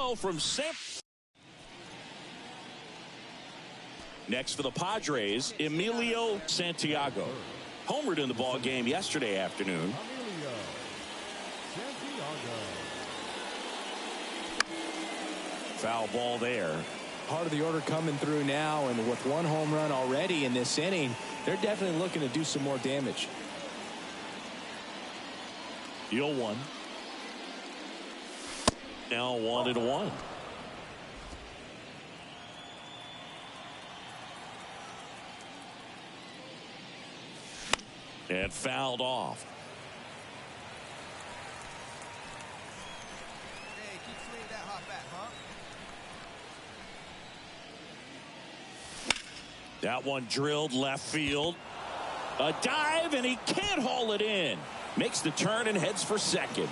throw from Sam. Next for the Padres, Emilio Santiago. Homered in the ball game yesterday afternoon. Foul ball there. Part of the order coming through now, and with one home run already in this inning, they're definitely looking to do some more damage. 0-1. Now 1-1. And fouled off. Hey, keep swinging that hot bat, huh? That one drilled left field. A dive, and he can't haul it in. Makes the turn and heads for second.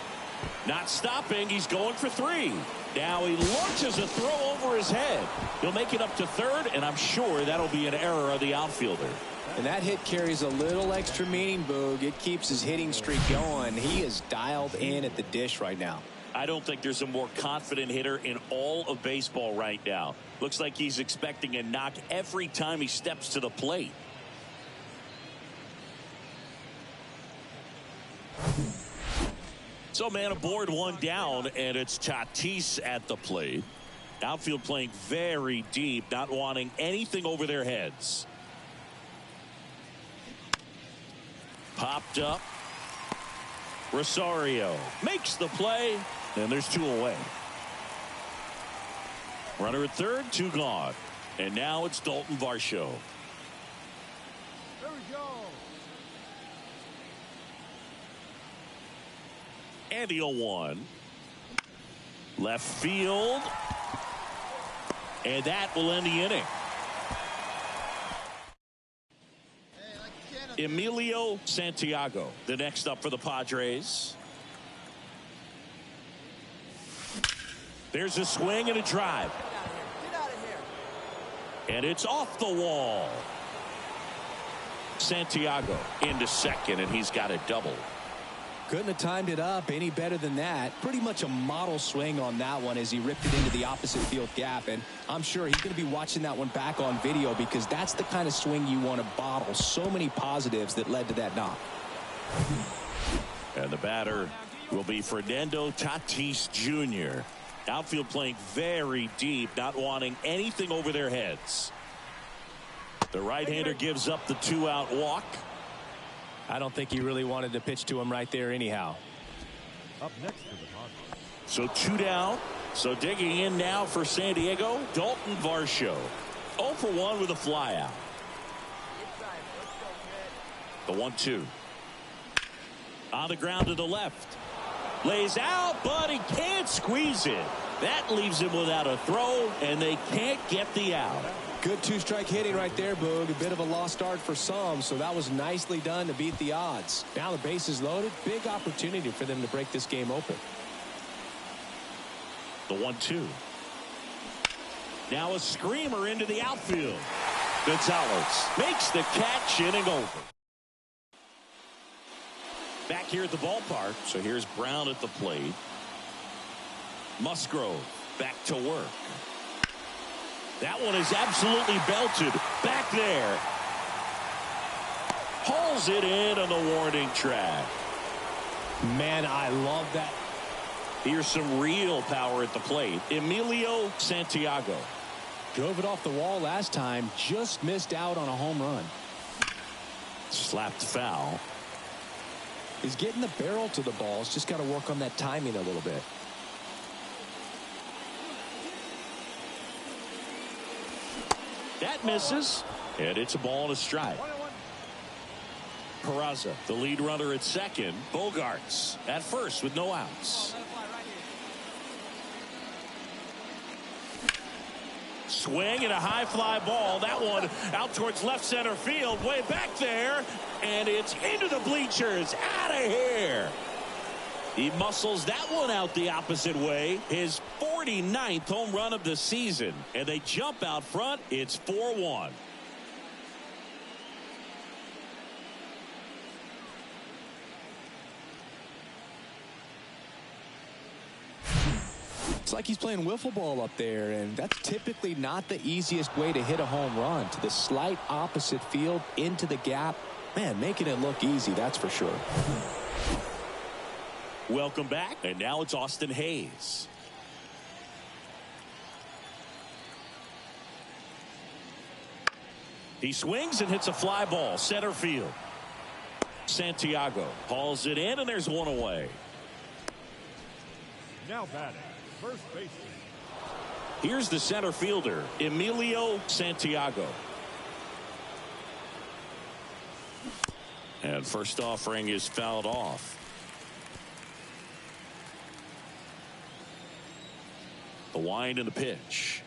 Not stopping. He's going for 3. Now he launches a throw over his head. He'll make it up to third, and I'm sure that'll be an error of the outfielder. And that hit carries a little extra meaning, Boog. It keeps his hitting streak going. He is dialed in at the dish right now. I don't think there's a more confident hitter in all of baseball right now. Looks like he's expecting a knock every time he steps to the plate. So man aboard, one down, and it's Tatis at the plate. Outfield playing very deep, not wanting anything over their heads. Popped up. Rosario makes the play, and there's 2 away. Runner at third, 2 gone. And now it's Dalton Varsho. There we go. And the 0-1. Left field. And that will end the inning. Emilio Santiago, the next up for the Padres. There's a swing and a drive. Get out of here. And it's off the wall. Santiago into second, and he's got a double. Couldn't have timed it up any better than that. Pretty much a model swing on that one as he ripped it into the opposite field gap. And I'm sure he's going to be watching that one back on video, because that's the kind of swing you want to bottle. So many positives that led to that knock. And the batter will be Fernando Tatis Jr. Outfield playing very deep, not wanting anything over their heads. The right-hander gives up the 2-out walk. I don't think he really wanted to pitch to him right there anyhow. Up next to the Padres. So 2 down. So digging in now for San Diego, Dalton Varsho. 0 for 1 with a flyout. The 1-2. On the ground to the left. Lays out, but he can't squeeze it. That leaves him without a throw, and they can't get the out. Good 2-strike hitting right there, Boog. A bit of a lost start for some, so that was nicely done to beat the odds. Now the bases loaded. Big opportunity for them to break this game open. The 1-2. Now a screamer into the outfield. Gonzalez makes the catch, inning over. Back here at the ballpark, so here's Brown at the plate. Musgrove back to work. That one is absolutely belted. Back there. Hauls it in on the warning track. Man, I love that. Here's some real power at the plate. Emilio Santiago. Drove it off the wall last time. Just missed out on a home run. Slapped foul. He's getting the barrel to the balls. Just got to work on that timing a little bit. That misses, and it's a ball and a strike. Peraza, the lead runner at second. Bogarts at first with no outs. Swing and a high fly ball. That one out towards left center field, way back there, and it's into the bleachers. Out of here. He muscles that one out the opposite way. His 49th home run of the season. And they jump out front. It's 4-1. It's like he's playing wiffle ball up there, and that's typically not the easiest way to hit a home run. To the slight opposite field, into the gap. Man, making it look easy, that's for sure. Welcome back, and now it's Austin Hayes. He swings and hits a fly ball, center field. Santiago hauls it in, and there's one away. Now batting, first baseman. Here's the center fielder, Emilio Santiago. And first offering is fouled off. The wind and the pitch.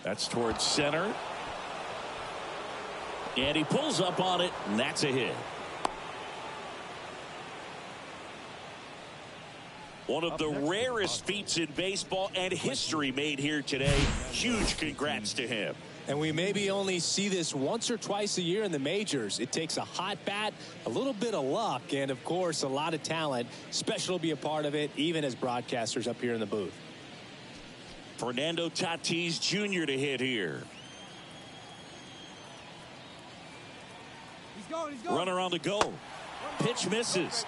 That's towards center. And he pulls up on it, and that's a hit. One of the rarest feats in baseball and history made here today. Huge congrats to him. And we maybe only see this once or twice a year in the majors. It takes a hot bat, a little bit of luck, and of course a lot of talent. Special to be a part of it, even as broadcasters up here in the booth. Fernando Tatis Jr. to hit here. He's going. Runner on the go. Pitch misses.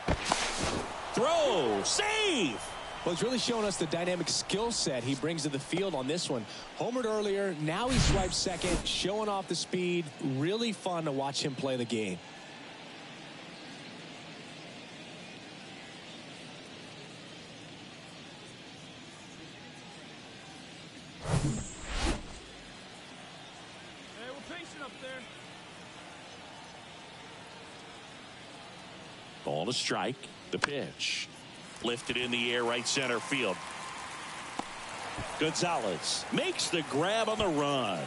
Throw. Save. Well, he's really showing us the dynamic skill set he brings to the field on this one. Homered earlier, now he swipes second, showing off the speed. Really fun to watch him play the game. Hey, we're patient up there. Ball to strike. The pitch. Lifted in the air, right center field. Gonzalez makes the grab on the run.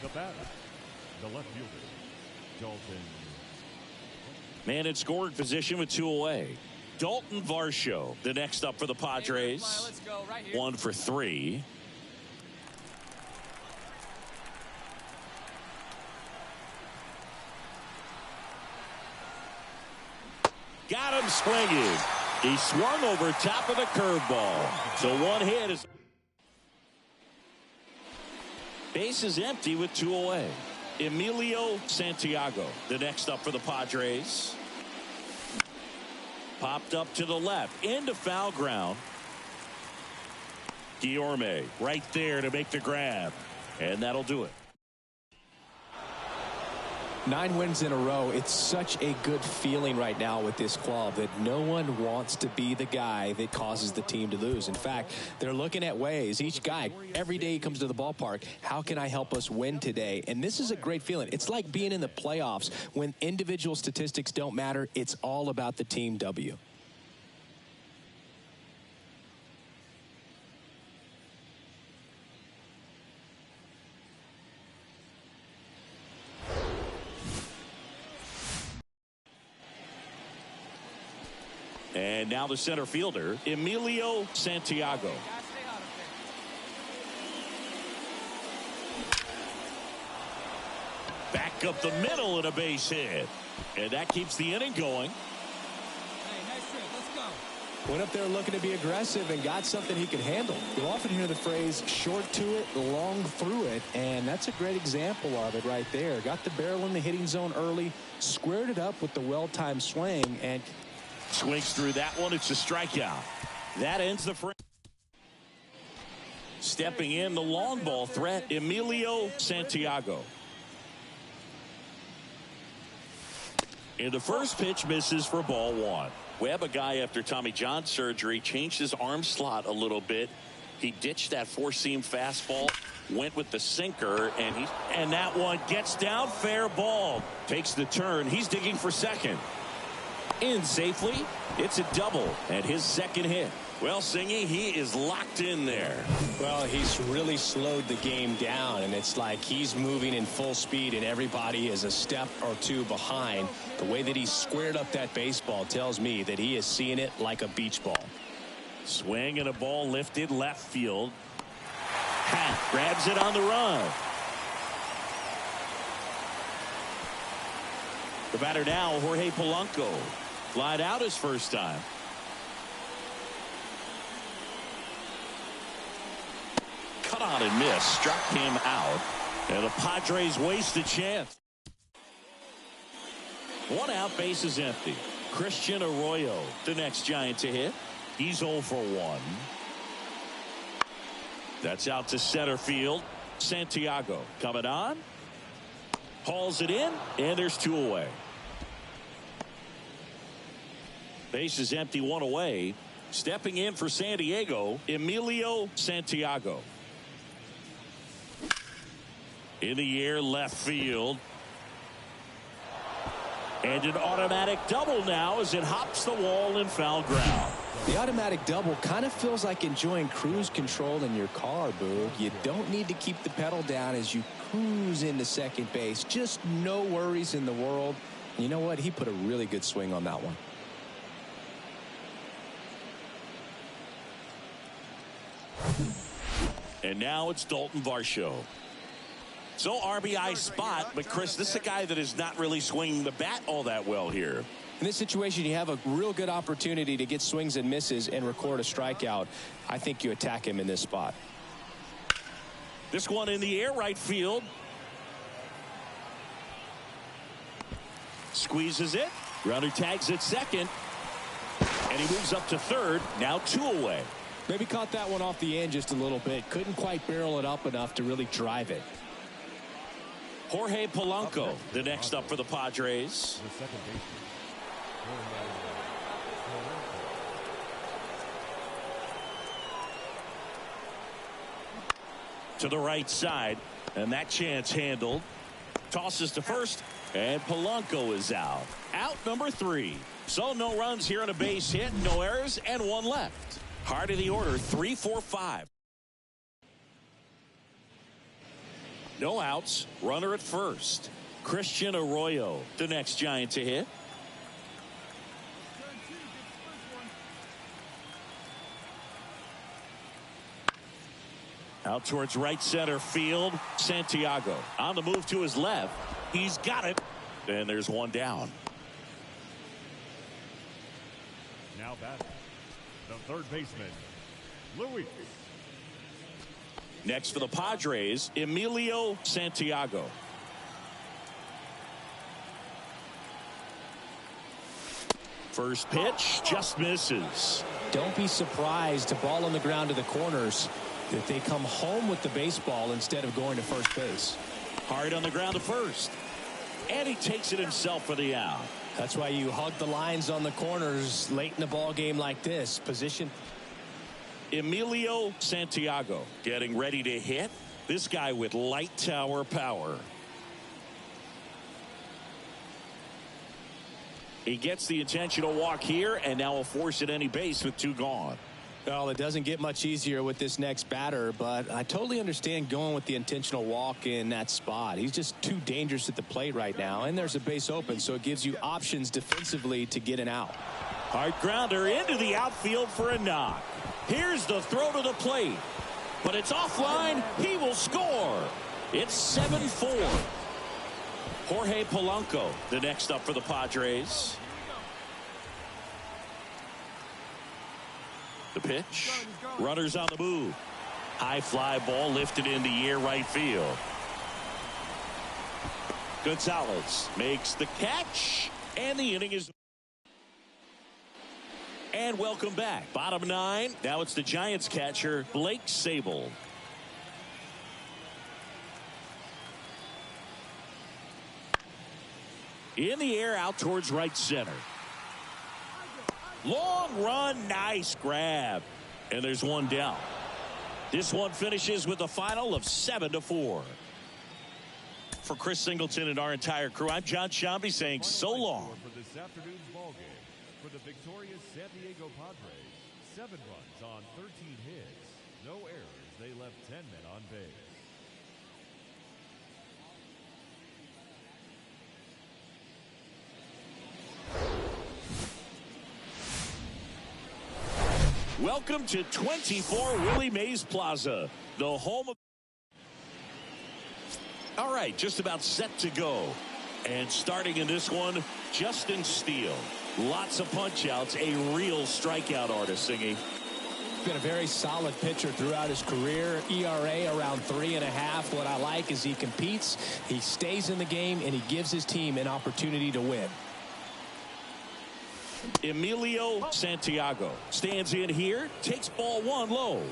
The batter, the left fielder, Dalton. Man in scoring position with 2 away. Dalton Varsho, the next up for the Padres. Let's go right here. 1 for 3. Got him swinging. He swung over top of the curveball. So one hit is. Base is empty with 2 away. Emilio Santiago, the next up for the Padres. Popped up to the left, into foul ground. Guillorme right there to make the grab. And that'll do it. 9 wins in a row. It's such a good feeling right now with this club that no one wants to be the guy that causes the team to lose. In fact, they're looking at ways. Each guy, every day he comes to the ballpark, how can I help us win today? And this is a great feeling. It's like being in the playoffs when individual statistics don't matter. It's all about the team W. And now the center fielder, Emilio Santiago. Back up the middle and a base hit. And that keeps the inning going. Hey, nice trip. Let's go. Went up there looking to be aggressive and got something he could handle. You'll often hear the phrase short to it, long through it, and that's a great example of it right there. Got the barrel in the hitting zone early, squared it up with the well-timed swing, and swings through that one. It's a strikeout. That ends the frame. Stepping in, the long ball threat, Emilio Santiago. And the first pitch misses for ball 1. We have a guy after Tommy John surgery, changed his arm slot a little bit. He ditched that 4-seam fastball, went with the sinker, and that one gets down, fair ball. Takes the turn. He's digging for second. In safely. It's a double and his second hit. Well, Singy, he is locked in there. well, he's really slowed the game down, and it's like he's moving in full speed and everybody is a step or 2 behind. The way that he squared up that baseball tells me that he is seeing it like a beach ball. Swing and a ball lifted left field. Hat grabs it on the run. The batter now, Jorge Polanco. Flied out his first time. Cut on and miss. Struck him out. And the Padres waste a chance. One out, base is empty. Christian Arroyo, the next Giant to hit. He's 0 for 1. That's out to center field. Santiago coming on. Hauls it in, and there's 2 away. Base is empty, 1 away. Stepping in for San Diego, Emilio Santiago. In the air, left field. And an automatic double now as it hops the wall in foul ground. The automatic double kind of feels like enjoying cruise control in your car, Boog. You don't need to keep the pedal down as you cruise into second base. Just no worries in the world. You know what? He put a really good swing on that one. And now it's Dalton Varsho. So RBI spot, but Chris, this is a guy that is not really swinging the bat all that well here. In this situation, you have a real good opportunity to get swings and misses and record a strikeout. I think you attack him in this spot. This one in the air, right field. Squeezes it. Runner tags at second. And he moves up to third. Now 2 away. Maybe caught that one off the end just a little bit. Couldn't quite barrel it up enough to really drive it. Jorge Polanco, the next up for the Padres. The second baseman. To the right side, and that chance handled. Tosses to first, and Polanco is out. Out number 3. So no runs here on a base hit, no errors, and 1 left. Heart of the order, 3, 4, 5. No outs, runner at first. Christian Arroyo, the next Giant to hit. Out towards right center field. Santiago on the move to his left. He's got it. And there's 1 down. Now batting, the third baseman, Louis. Next for the Padres, Emilio Santiago. First pitch just misses. Don't be surprised to ball on the ground to the corners that they come home with the baseball instead of going to first base. Hard on the ground to first. And he takes it himself for the out. That's why you hug the lines on the corners late in the ball game like this. Position. Emilio Santiago getting ready to hit. This guy with light tower power. He gets the intentional walk here, and now will force at any base with 2 gone. Well, it doesn't get much easier with this next batter, but I totally understand going with the intentional walk in that spot. He's just too dangerous at the plate right now, and there's a base open, so it gives you options defensively to get an out. Hard grounder into the outfield for a knock. Here's the throw to the plate, but it's offline. He will score. It's 7-4. Jorge Polanco, the next up for the Padres. The pitch. Runners on the move. High fly ball lifted in the air, right field. Gonzalez makes the catch, and the inning is. And welcome back. Bottom 9. Now it's the Giants catcher, Blake Sable. In the air, out towards right center. Long run, nice grab. And there's 1 down. This one finishes with a final of 7-4. For Chris Singleton and our entire crew, I'm John Shambi saying so long. For this afternoon's ball game, for the victorious San Diego Padres, 7 runs on 13 hits, no errors. They left 10 men on base. Welcome to 24 Willie Mays Plaza, the home of. All right, just about set to go. And starting in this one, Justin Steele. Lots of punch outs, a real strikeout artist, Singy. Been a very solid pitcher throughout his career. ERA around 3.5. What I like is he competes, he stays in the game, and he gives his team an opportunity to win. Emilio Santiago stands in here, takes ball one low.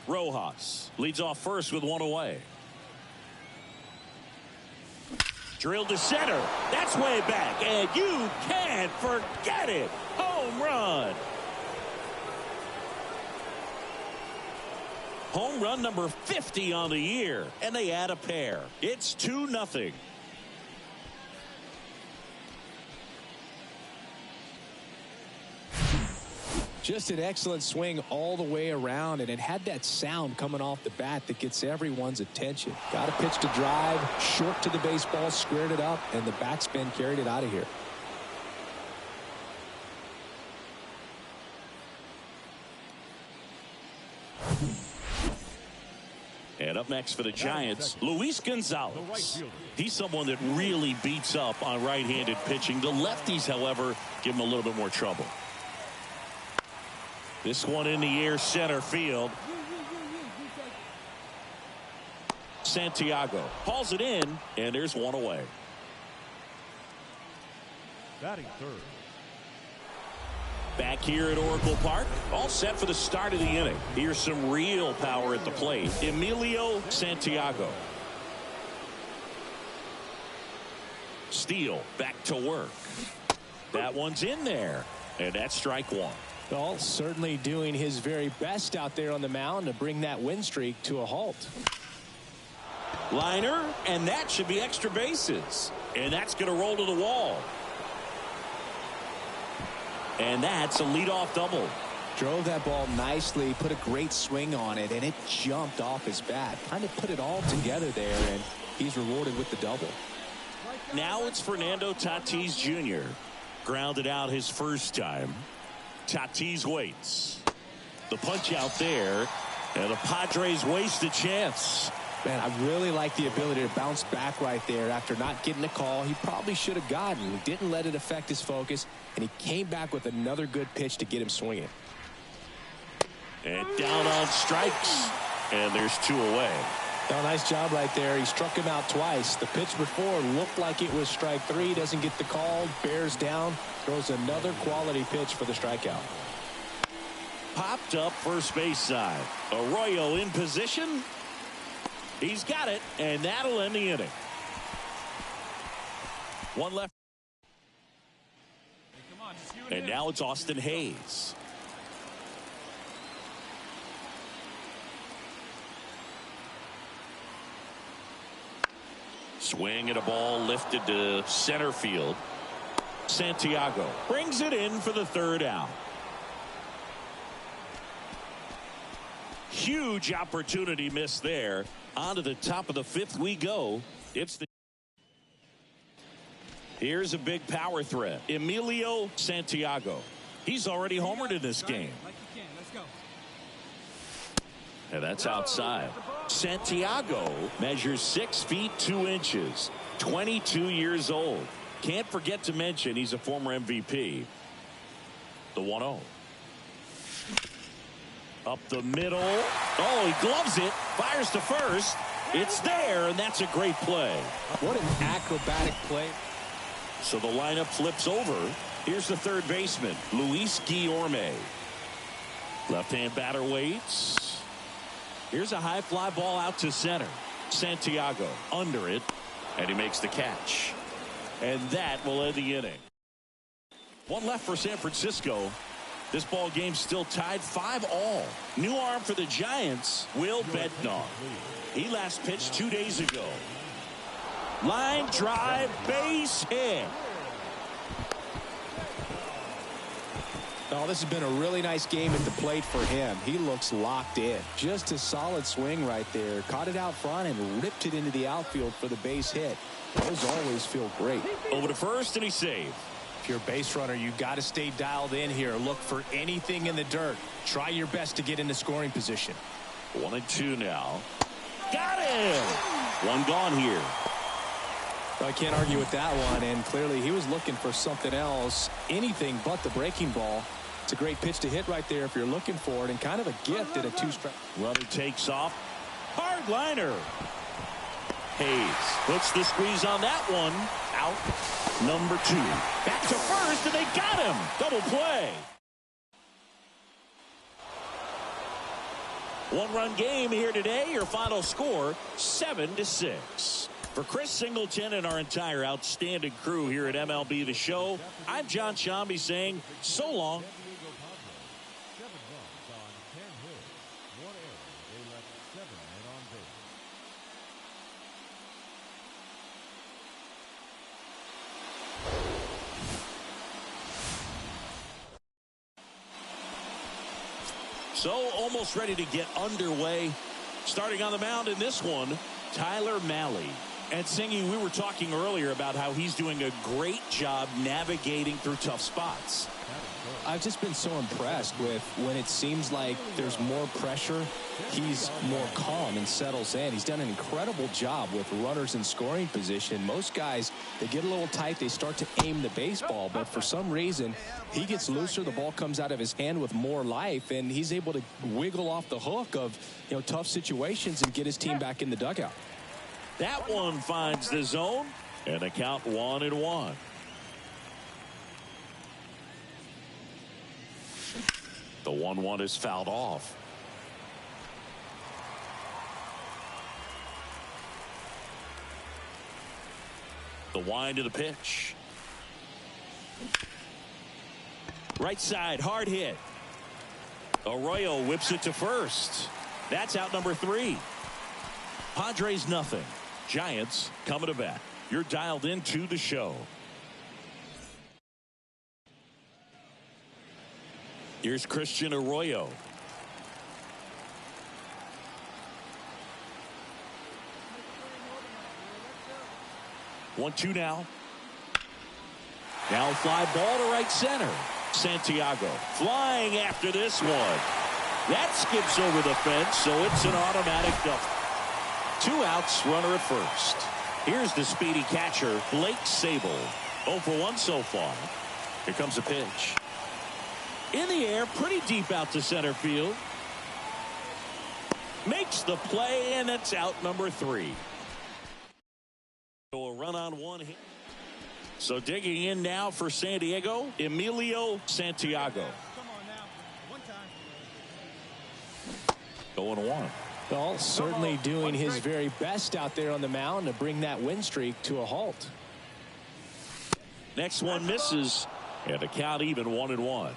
Rojas leads off first with one away. Drilled to center. That's way back, and you can't forget it. Home run. Home run number 50 on the year, and they add a pair. It's 2-0. Just an excellent swing all the way around, and it had that sound coming off the bat that gets everyone's attention. Got a pitch to drive, short to the baseball, squared it up, and the backspin carried it out of here. And up next for the Giants, Luis Gonzalez. He's someone that really beats up on right-handed pitching. The lefties, however, give him a little bit more trouble. This one in the air, center field. Santiago hauls it in, and there's one away. Batting third. Back here at Oracle Park, all set for the start of the inning. Here's some real power at the plate. Emilio Santiago. Steele back to work. That one's in there, and that's strike one. Well, certainly doing his very best out there on the mound to bring that win streak to a halt. Liner, and that should be extra bases. And that's going to roll to the wall. And that's a leadoff double. Drove that ball nicely, put a great swing on it, and it jumped off his bat. Kind of put it all together there, and he's rewarded with the double. Now it's Fernando Tatis Jr. Grounded out his first time. Tatis waits. The punch out there, and the Padres waste a chance. Man, I really like the ability to bounce back right there after not getting a call he probably should have gotten. He didn't let it affect his focus, and he came back with another good pitch to get him swinging. And down on strikes, and there's two away. Oh, nice job right there. He struck him out twice. The pitch before looked like it was strike three. Doesn't get the call. Bears down. Throws another quality pitch for the strikeout. Popped up first base side. Arroyo in position. He's got it, and that'll end the inning. One left. Hey, come on, just you And now it's Austin Hayes. Swing at a ball lifted to center field. Santiago brings it in for the third out. Huge opportunity missed there. On to the top of the fifth we go. Here's a big power threat. Emilio Santiago. He's already homered in this game. like you can. Let's go. And that's outside. Santiago measures 6 feet 2 inches. 22 years old. Can't forget to mention he's a former MVP. The 1-0. Up the middle. Oh, he gloves it. Fires to first. It's there, and that's a great play. What an acrobatic play. So the lineup flips over. Here's the third baseman, Luis Guillorme. Left-hand batter waits. Here's a high fly ball out to center. Santiago under it, and he makes the catch. And that will end the inning. One left for San Francisco. This ball game still tied 5-all. New arm for the Giants, Will Bednar. He last pitched 2 days ago. Line drive, base hit. Oh, this has been a really nice game at the plate for him. He looks locked in. Just a solid swing right there. Caught it out front and ripped it into the outfield for the base hit. Those always feel great. Over to first, and he saved. If you're a base runner, you've got to stay dialed in here. Look for anything in the dirt. Try your best to get into scoring position. 1-2 now. Got him! One gone here. I can't argue with that one, and clearly he was looking for something else, anything but the breaking ball. It's a great pitch to hit right there if you're looking for it, and kind of a gift at a two-strike. Runner takes off. Hard liner. Hayes puts the squeeze on that one. Out. Number 2. Back to first, and they got him. Double play. One-run game here today. Your final score, 7-6. For Chris Singleton and our entire outstanding crew here at MLB The Show, I'm John Shambi saying so long. San Diego Padres, 7 runs on 10 hits, 1 error. They left 7 men on base. So almost ready to get underway. Starting on the mound in this one, Tyler Mahle. And Singy, we were talking earlier about how he's doing a great job navigating through tough spots. I've just been so impressed with when it seems like there's more pressure, he's more calm and settles in. He's done an incredible job with runners in scoring position. Most guys, they get a little tight, they start to aim the baseball, but for some reason, he gets looser, the ball comes out of his hand with more life, and he's able to wiggle off the hook of, tough situations and get his team back in the dugout. That one finds the zone, and a count 1-1. The 1-1 is fouled off. The wind of the pitch. Right side, hard hit. Arroyo whips it to first. That's out number 3. Padres nothing. Giants coming to bat. You're dialed into the show. Here's Christian Arroyo. One, two now. Now fly ball to right center. Santiago flying after this one. That skips over the fence, so it's an automatic double. 2 outs, runner at first. Here's the speedy catcher, Blake Sable. 0 for 1 so far. Here comes a pitch. In the air, pretty deep out to center field. Makes the play, and it's out number 3. So a run on one here. So digging in now for San Diego, Emilio Santiago. Come on now. One time. 0-1. Well, certainly doing his very best out there on the mound to bring that win streak to a halt. Next one misses, and the count even 1-1.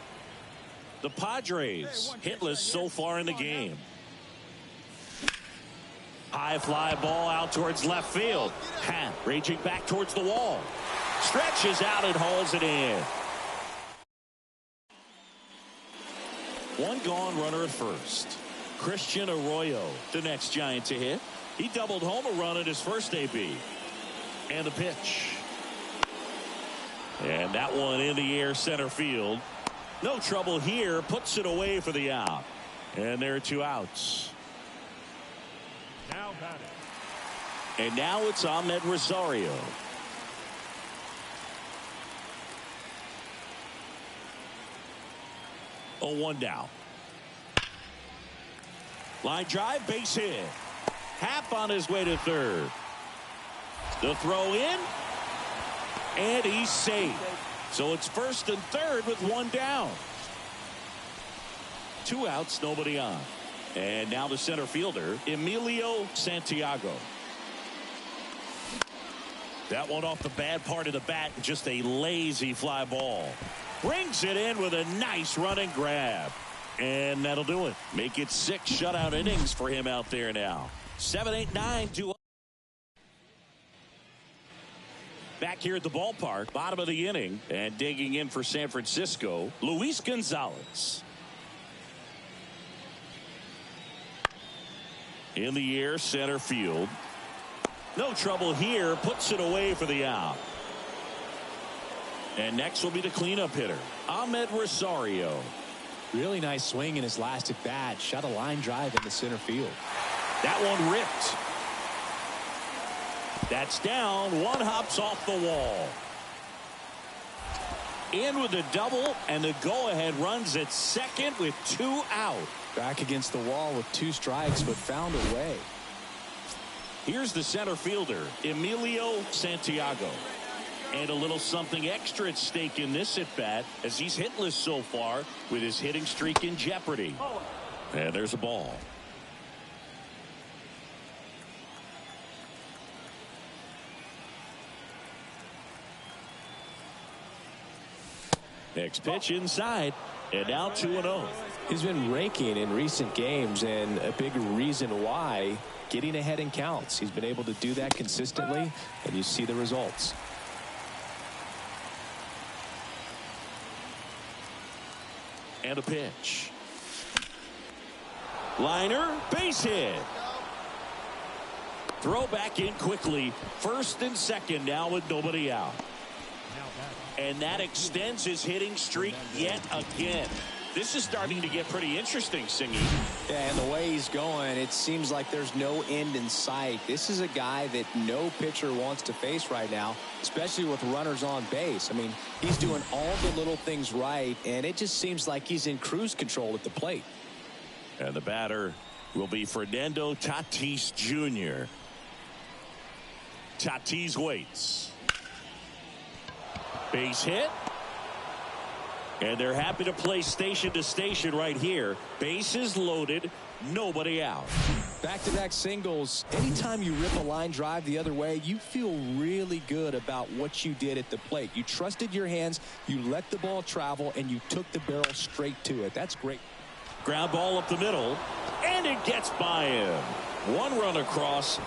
The Padres hitless so far in the game. High fly ball out towards left field. Hat raging back towards the wall. Stretches out and hauls it in. One gone, runner at first. Christian Arroyo, the next Giant to hit. He doubled home a run at his first AB. And the pitch. And that one in the air center field. No trouble here. Puts it away for the out. And there are 2 outs. Now batting. And now it's Ahmed Rosario. Oh, 1 down. Line drive, base hit. Happ on his way to third. The throw in. And he's safe. So it's first and third with 1 down. 2 outs, nobody on. And now the center fielder, Emilio Santiago. That one off the bad part of the bat, just a lazy fly ball. Brings it in with a nice running grab. And that'll do it. Make it 6 shutout innings for him out there now. 7, 8, 9, 2. Back here at the ballpark, bottom of the inning, and digging in for San Francisco, Luis Gonzalez. In the air, center field. No trouble here. Puts it away for the out. And next will be the cleanup hitter, Ahmed Rosario. Really nice swing in his last at bat. Shot a line drive into center field. That one ripped. That's down. One hops off the wall. In with a double, and the go-ahead runs at second with 2 out. Back against the wall with 2 strikes, but found a way. Here's the center fielder, Emilio Santiago. And a little something extra at stake in this at-bat, as he's hitless so far with his hitting streak in jeopardy. And there's a ball. Next pitch inside, and now 2-0. He's been raking in recent games, and a big reason why, getting ahead in counts. He's been able to do that consistently, and you see the results. And a pitch. Liner, base hit. Throw back in quickly. First and second now with nobody out. And that extends his hitting streak yet again. This is starting to get pretty interesting, Singy. Yeah, and the way he's going, it seems like there's no end in sight. This is a guy that no pitcher wants to face right now, especially with runners on base. I mean, he's doing all the little things right, and it just seems like he's in cruise control at the plate. And the batter will be Fernando Tatis Jr. Tatis waits. Base hit. And they're happy to play station to station right here. Bases loaded, nobody out. Back-to-back singles. Anytime you rip a line drive the other way, you feel really good about what you did at the plate. You trusted your hands, you let the ball travel, and you took the barrel straight to it. That's great. Ground ball up the middle, and it gets by him. One run across.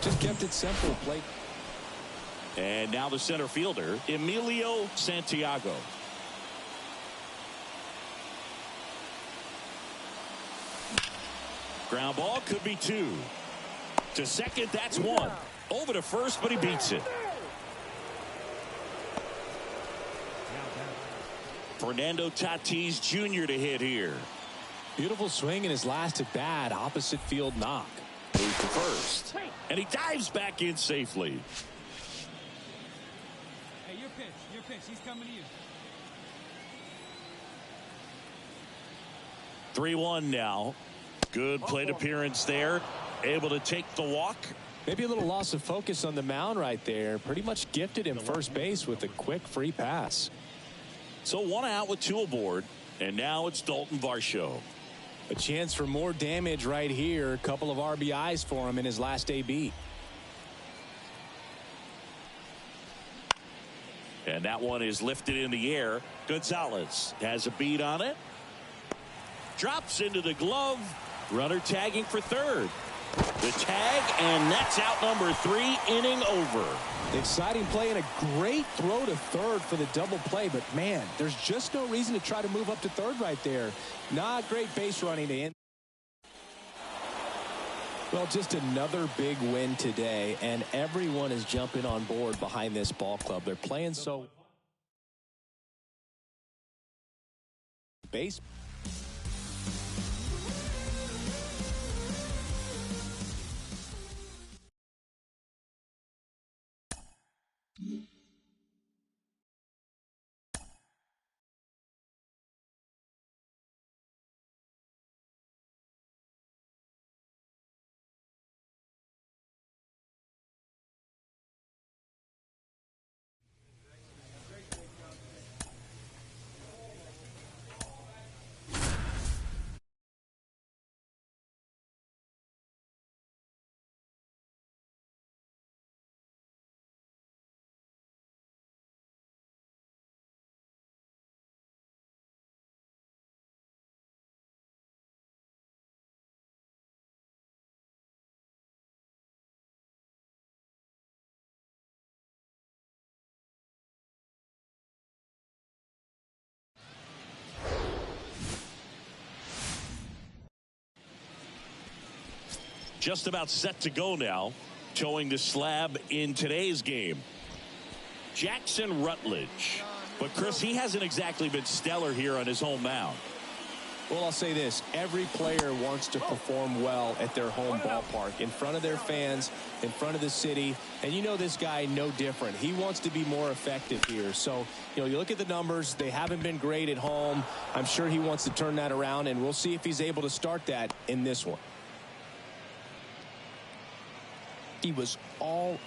Just kept it simple. Plate. And now the center fielder, Emilio Santiago. Ground ball could be 2. To second, that's 1. Over to first, but he beats it. Fernando Tatis Jr. to hit here. Beautiful swing in his last at bat. Opposite field knock. Move to first. And he dives back in safely. Hey, your pitch. Your pitch. He's coming to you. 3-1 now. Good plate appearance there. Able to take the walk. Maybe a little loss of focus on the mound right there. Pretty much gifted him first base with a quick free pass. So 1 out with 2 aboard. And now it's Dalton Varsho. A chance for more damage right here. A couple of RBIs for him in his last AB. And that one is lifted in the air. Gonzalez has a beat on it. Drops into the glove. Runner tagging for third. The tag, and that's out number 3, inning over. Exciting play and a great throw to third for the double play, but man, there's just no reason to try to move up to third right there. Not great base running to end. Well, just another big win today, and everyone is jumping on board behind this ball club. They're playing so base. Just about set to go now. Towing the slab in today's game, Jackson Rutledge. But Chris, he hasn't exactly been stellar here on his home mound. Well, I'll say this. Every player wants to perform well at their home ballpark, in front of their fans, in front of the city. And you know this guy no different. He wants to be more effective here. So, you look at the numbers. They haven't been great at home. I'm sure he wants to turn that around, and we'll see if he's able to start that in this one. He was all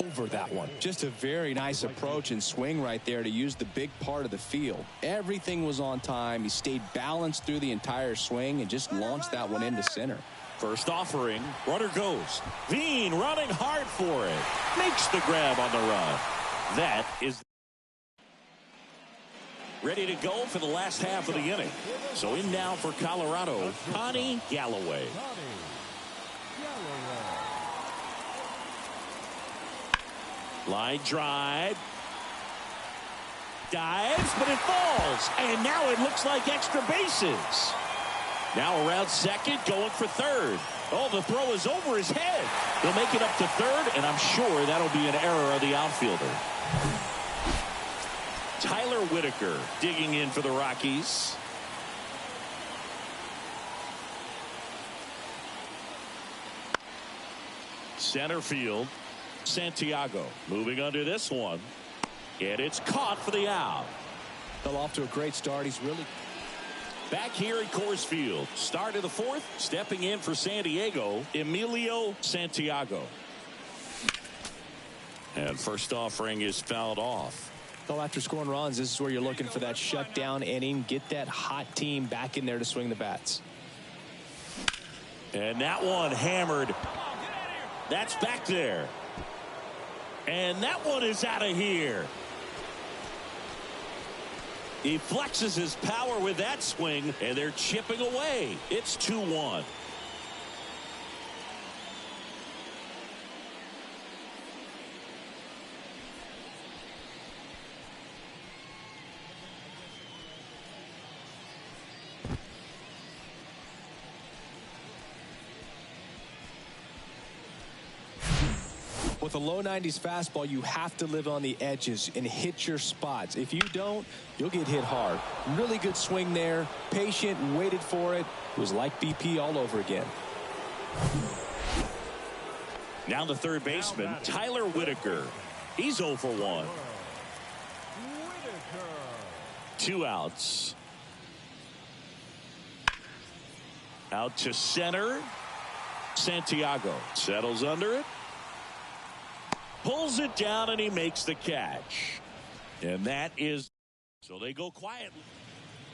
over that one. Just a very nice approach and swing right there to use the big part of the field. Everything was on time. He stayed balanced through the entire swing and just launched that one into center. First offering, runner goes. Veen running hard for it. Makes the grab on the run. That is ready to go for the last half of the inning. So in now for Colorado, Connie Galloway. Line drive. Dives, but it falls. And now it looks like extra bases. Now around second, going for third. Oh, the throw is over his head. He'll make it up to third, and I'm sure that'll be an error of the outfielder. Tyler Whitaker digging in for the Rockies. Center field, Santiago moving under this one. And it's caught for the out. Fell off to a great start. He's really back here at Coors Field. Start of the fourth. Stepping in for San Diego, Emilio Santiago. And first offering is fouled off. Well, after scoring runs, this is where you're looking for that shutdown inning. Get that hot team back in there to swing the bats. And that one hammered. That's back there. And that one is out of here. He flexes his power with that swing, and they're chipping away. It's 2-1. With a low 90s fastball, you have to live on the edges and hit your spots. If you don't, you'll get hit hard. Really good swing there. Patient, waited for it. It was like BP all over again. Now the third baseman, Tyler Whitaker. He's 0 for 1. 2 outs. Out to center. Santiago settles under it. Pulls it down, and he makes the catch. And that is, so they go quietly.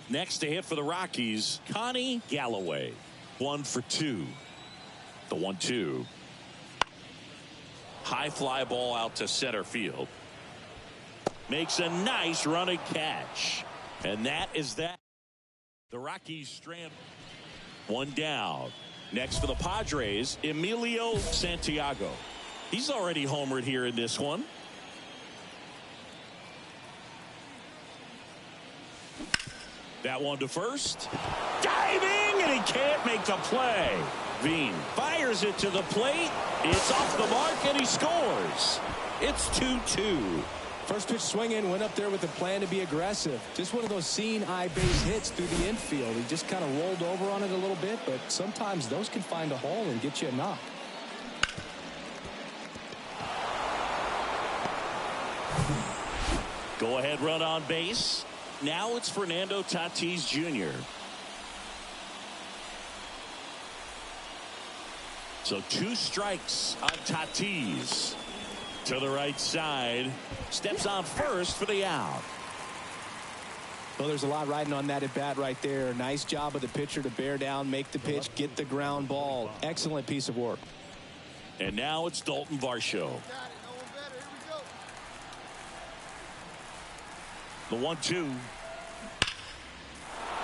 Next to hit for the Rockies, Connie Galloway. 1 for 2. The 1-2. High fly ball out to center field. Makes a nice running catch. And that is that. The Rockies strand. 1 down. Next for the Padres, Emilio Santiago. He's already homered here in this one. That one to first. Diving, and he can't make the play. Veen fires it to the plate. It's off the mark, and he scores. It's 2-2. First pitch swinging, went up there with a plan to be aggressive. Just one of those seeing eye base hits through the infield. He just kind of rolled over on it a little bit, but sometimes those can find a hole and get you a knock. Go ahead run on base. Now it's Fernando Tatis Jr. So 2 strikes on Tatis. To the right side. Steps on first for the out. Well, there's a lot riding on that at bat right there. Nice job of the pitcher to bear down, make the pitch, get the ground ball. Excellent piece of work. And now it's Dalton Varsho. The 1-2.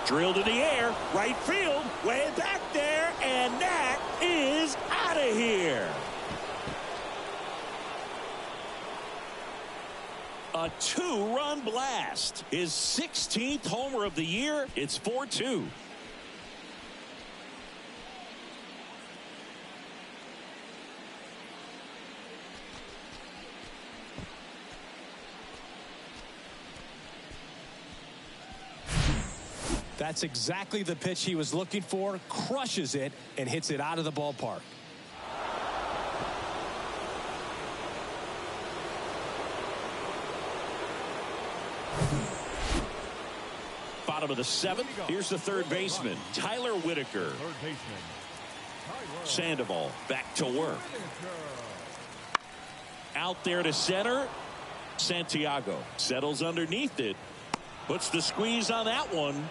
Drilled in the air. Right field. Way back there. And that is out of here. A 2-run blast. His 16th homer of the year. It's 4-2. That's exactly the pitch he was looking for. Crushes it and hits it out of the ballpark. Bottom of the 7th. Here's the third baseman, Tyler Whitaker. Third baseman, Tyler Sandoval back to work. Out there to center. Santiago settles underneath it. Puts the squeeze on that one.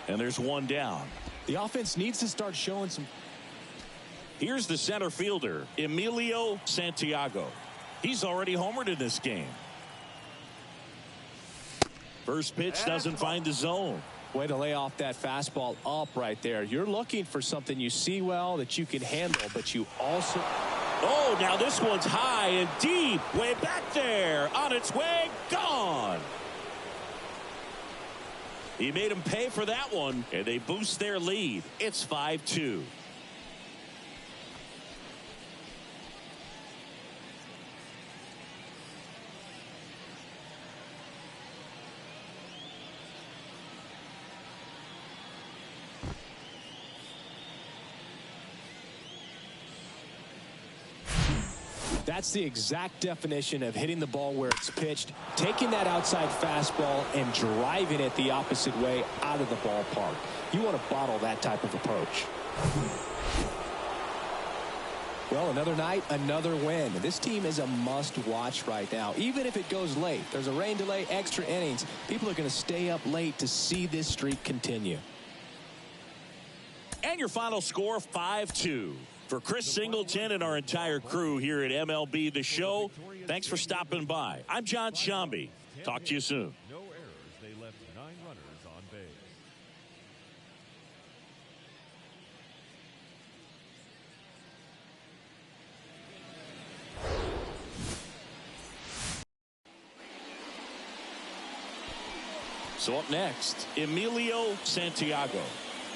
And there's one down. The offense needs to start showing some. Here's the center fielder, Emilio Santiago. He's already homered in this game. First pitch doesn't find the zone. Way to lay off that fastball up right there. You're looking for something you see well that you can handle, but you also. Oh, now this one's high and deep. Way back there. On its way. Gone. He made him pay for that one, and they boost their lead. It's 5-2. That's the exact definition of hitting the ball where it's pitched, taking that outside fastball and driving it the opposite way out of the ballpark. You want to bottle that type of approach. Well, another night, another win. This team is a must-watch right now. Even if it goes late, there's a rain delay, extra innings. People are going to stay up late to see this streak continue. And your final score, 5-2. For Chris Singleton and our entire crew here at MLB The Show, thanks for stopping by. I'm John Shambi. Talk to you soon. No errors. They left 9 runners on base. So up next, Emilio Santiago.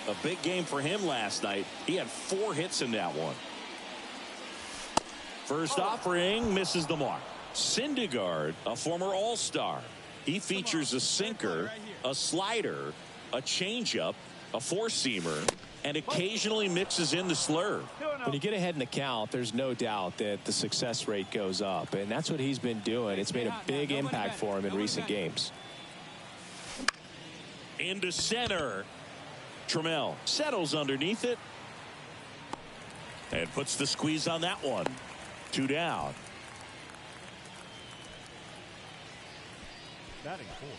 A big game for him last night. He had 4 hits in that one. First offering misses the mark. Syndergaard, a former All-Star. He features a sinker, a slider, a changeup, a four-seamer, and occasionally mixes in the slurve. When you get ahead in the count, there's no doubt that the success rate goes up, and that's what he's been doing. It's made a big impact for him in recent games. Into center. Trammell settles underneath it and puts the squeeze on that one. 2 down. Batting fourth.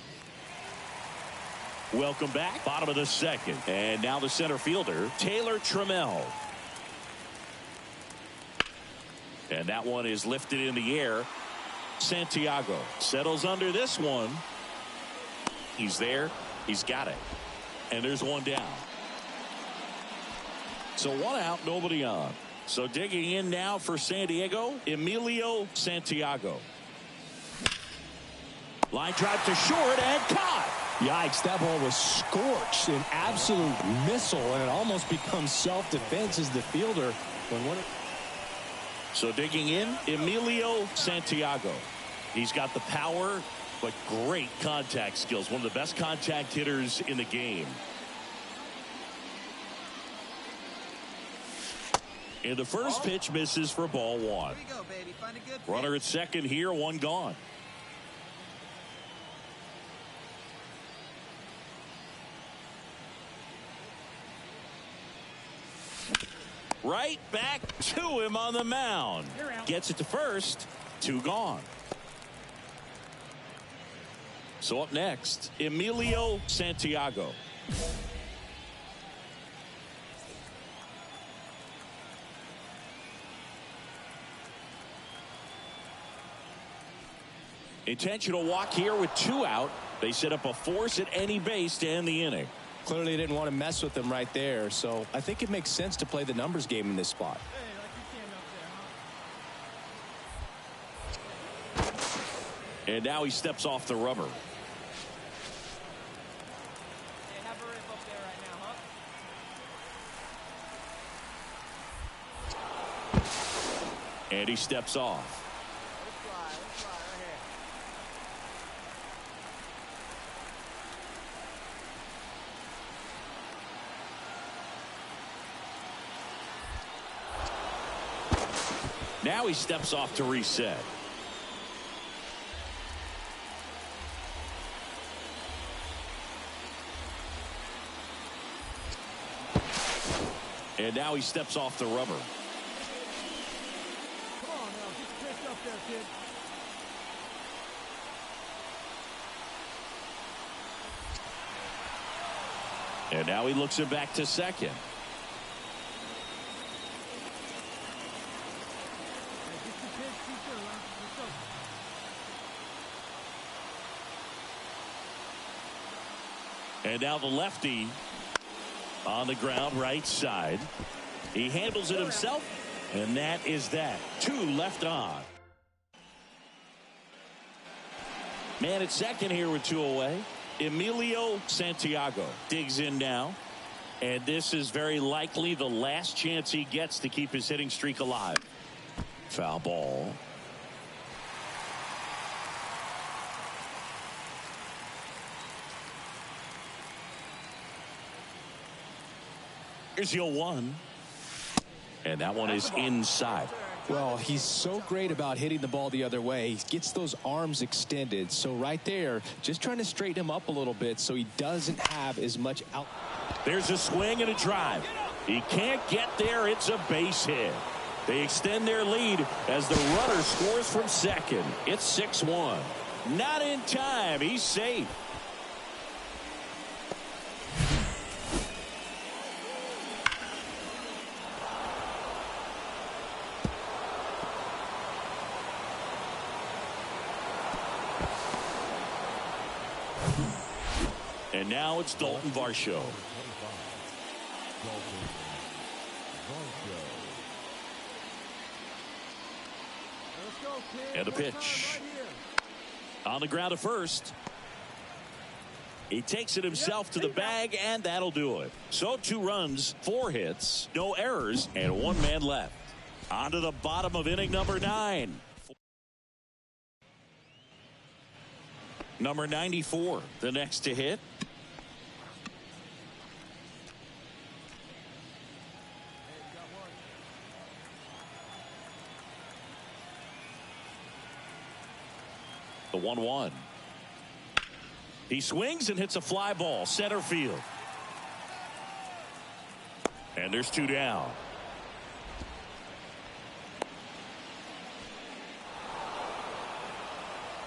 Welcome back. Bottom of the 2nd. And now the center fielder, Taylor Trammell. And that one is lifted in the air. Santiago settles under this one. He's there. He's got it. And there's one down. So 1 out, nobody on. So digging in now for San Diego, Emilio Santiago. Line drive to short and caught. Yikes, that ball was scorched, an absolute missile, and it almost becomes self-defense as the fielder. So digging in, Emilio Santiago. He's got the power, but great contact skills. One of the best contact hitters in the game. And the first pitch misses for ball 1. Here we go, baby. Find a good Runner at second here, 1 gone. Right back to him on the mound. Gets it to first, 2 gone. So up next, Emilio Santiago. Intentional walk here with 2 out. They set up a force at any base to end the inning. Clearly didn't want to mess with them right there, so I think it makes sense to play the numbers game in this spot. And now he steps off the rubber. Hey, have a rip up there right now, huh? And he steps off. Let's fly right here. Now he steps off to reset. And now he steps off the rubber. Come on now, get your pitch up there, kid. And now he looks it back to second. Hey, get your pitch too soon, huh? Let's go. And now the lefty on the ground right side. He handles it himself, and that is that. 2 left on. Man at second here with 2 away. Emilio Santiago digs in now. And this is very likely the last chance he gets to keep his hitting streak alive. Foul ball. Here's your 1. And that one is inside. Well, he's so great about hitting the ball the other way. He gets those arms extended. So right there, just trying to straighten him up a little bit so he doesn't have as much out. There's a swing and a drive. He can't get there. It's a base hit. They extend their lead as the runner scores from second. It's 6-1. Not in time. He's safe. And now it's Dalton Varsho. Let's go, kid. And a pitch. On the ground at first. He takes it himself to the bag, and that'll do it. So 2 runs, 4 hits, no errors, and 1 man left. On to the bottom of inning number 9. Number 94, the next to hit. The 1-1. He swings and hits a fly ball center field. And there's 2 down.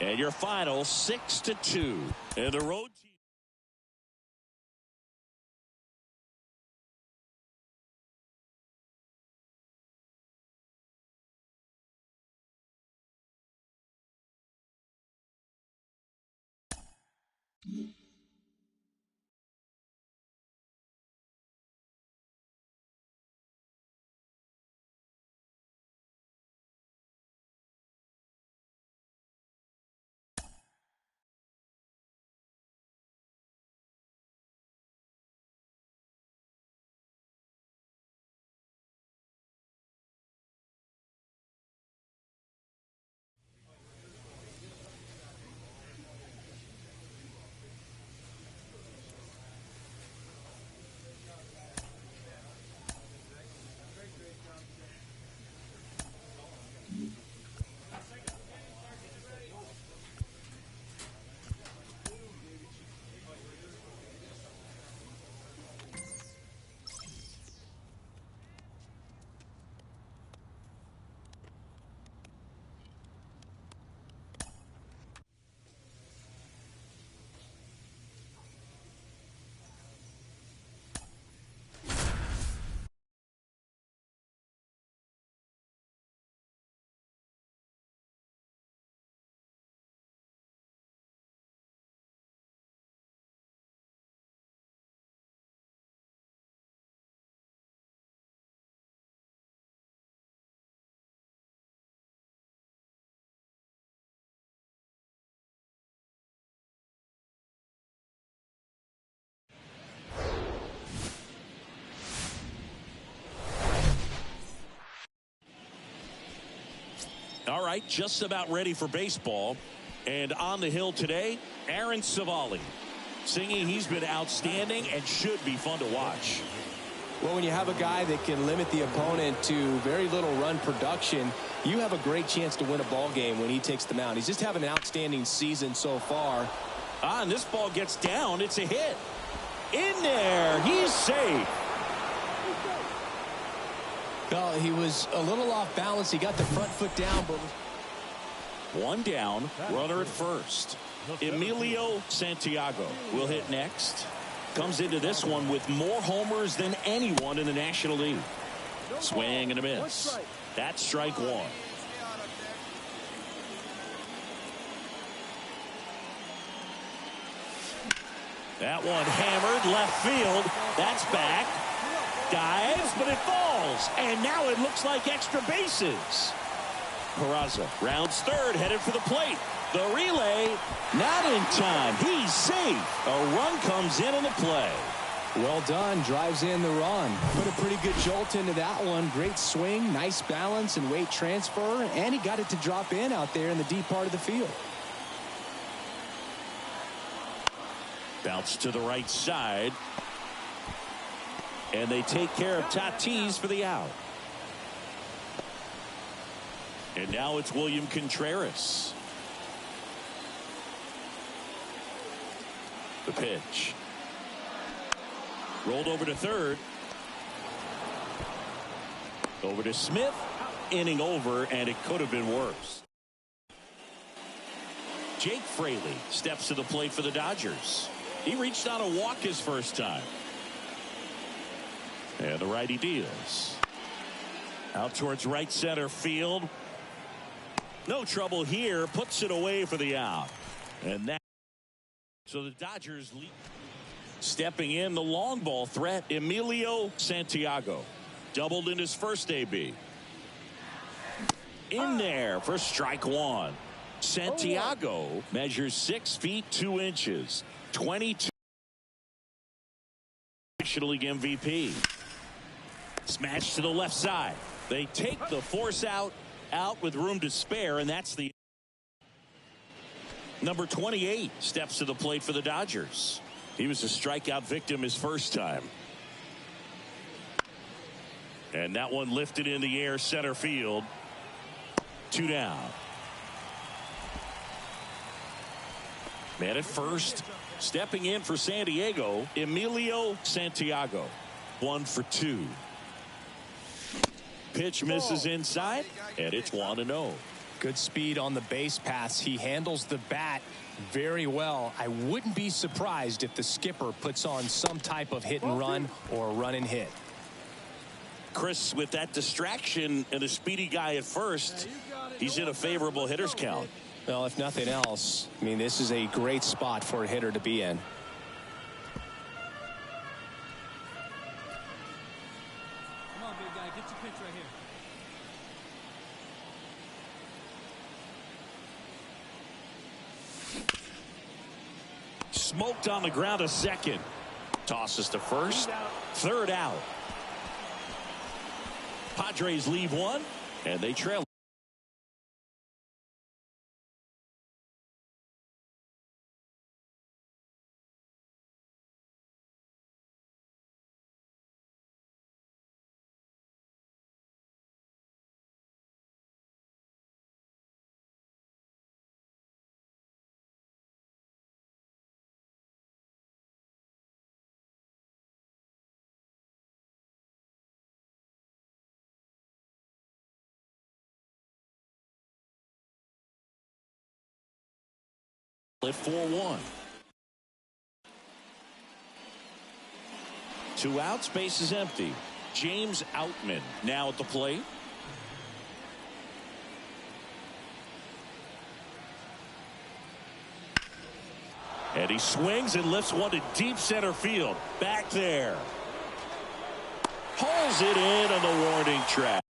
And your final 6-2. And the road team. All right, just about ready for baseball. And on the hill today, Aaron Savali, singing he's been outstanding and should be fun to watch. Well, when you have a guy that can limit the opponent to very little run production, you have a great chance to win a ball game when he takes the mound. He's just having an outstanding season so far. And this ball gets down. It's a hit. In there. He's safe. Well, he was a little off balance. He got the front foot down, but one down, runner at first. Emilio Santiago will hit next. Comes into this one with more homers than anyone in the National League. Swing and a miss. That's strike one. That one hammered left field. That's back. Dives, but it falls. And now it looks like extra bases. Peraza rounds third, headed for the plate. The relay, not in time. He's safe. A run comes in on the play. Well done. Drives in the run. Put a pretty good jolt into that one. Great swing, nice balance and weight transfer. And he got it to drop in out there in the deep part of the field. Bounce to the right side. And they take care of Tatis for the out. And now it's William Contreras. The pitch. Rolled over to third. Over to Smith. Inning over, and it could have been worse. Jake Fraley steps to the plate for the Dodgers. He reached on a walk his first time. And the righty deals. Out towards right center field. No trouble here. Puts it away for the out. And that. So the Dodgers lead. Stepping in the long ball threat, Emilio Santiago. Doubled in his first AB. In there for strike one. Santiago measures 6 feet 2 inches. 22. National League MVP. Smash to the left side. They take the force out with room to spare, and that's the number 28 steps to the plate for the Dodgers. He was a strikeout victim his first time. And that one lifted in the air center field. 2 down. Man at first. Stepping in for San Diego, Emilio Santiago. 1 for 2. Pitch misses inside, and it's 1-0. Good speed on the base pass. He handles the bat very well. I wouldn't be surprised if the skipper puts on some type of hit and run or run and hit. Chris, with that distraction and a speedy guy at first, he's in a favorable hitter's count. Well, if nothing else, I mean, this is a great spot for a hitter to be in. Come on, big guy. Get your pitch right here. Smoked on the ground to second. Tosses to first. Third out. Padres leave one, and they trail. At 4-1. 2 outs, base is empty. James Outman now at the plate. And he swings and lifts one to deep center field. Back there. Hauls it in on the warning track.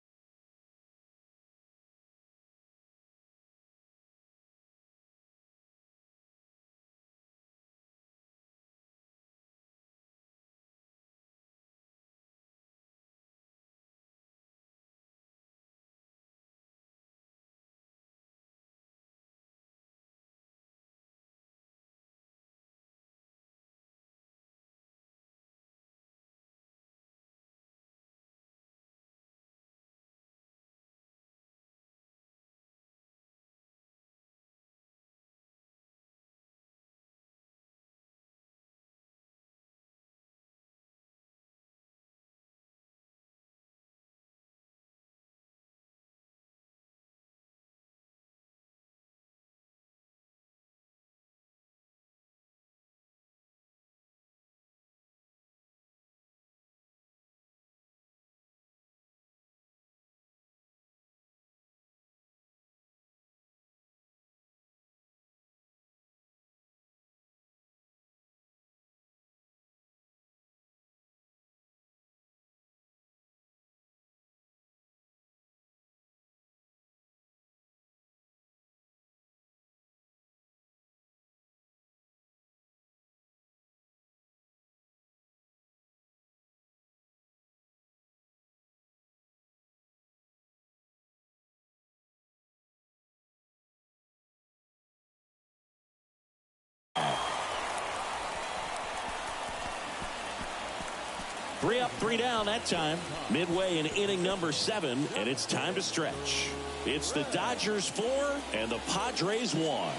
3 up, 3 down that time. Midway in inning number 7, and it's time to stretch. It's the Dodgers 4 and the Padres 1.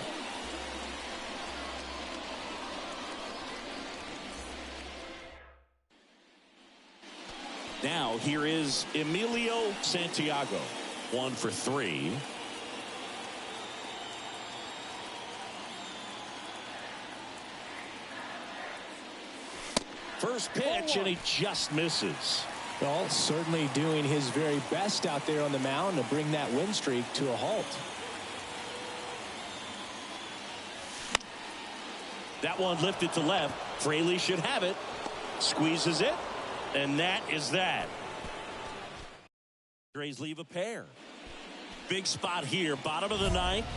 Now here is Emilio Santiago, 1 for 3. First pitch, and he just misses. Well, certainly doing his very best out there on the mound to bring that win streak to a halt. That one lifted to left. Fraley should have it. Squeezes it, and that is that. Padres leave a pair. Big spot here, bottom of the ninth,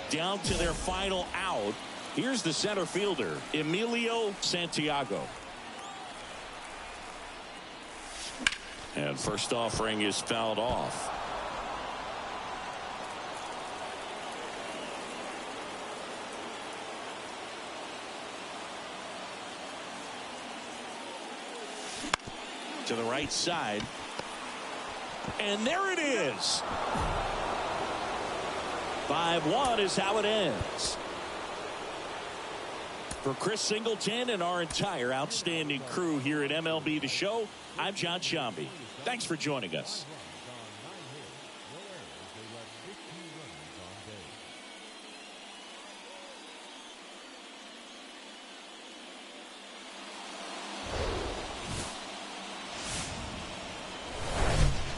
down to their final out. Here's the center fielder, Emilio Santiago. And first offering is fouled off. To the right side. And there it is. 5-1 is how it ends. For Chris Singleton and our entire outstanding crew here at MLB The Show, I'm John Shambi. Thanks for joining us.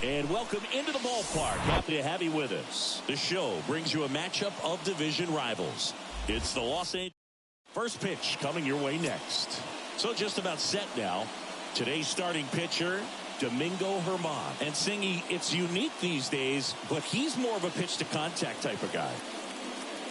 And welcome into the ballpark. Happy to have you with us. The show brings you a matchup of division rivals. It's the Los Angeles. First pitch coming your way next. So just about set now. Today's starting pitcher, Domingo Germán. And Singy, it's unique these days, but he's more of a pitch to contact type of guy.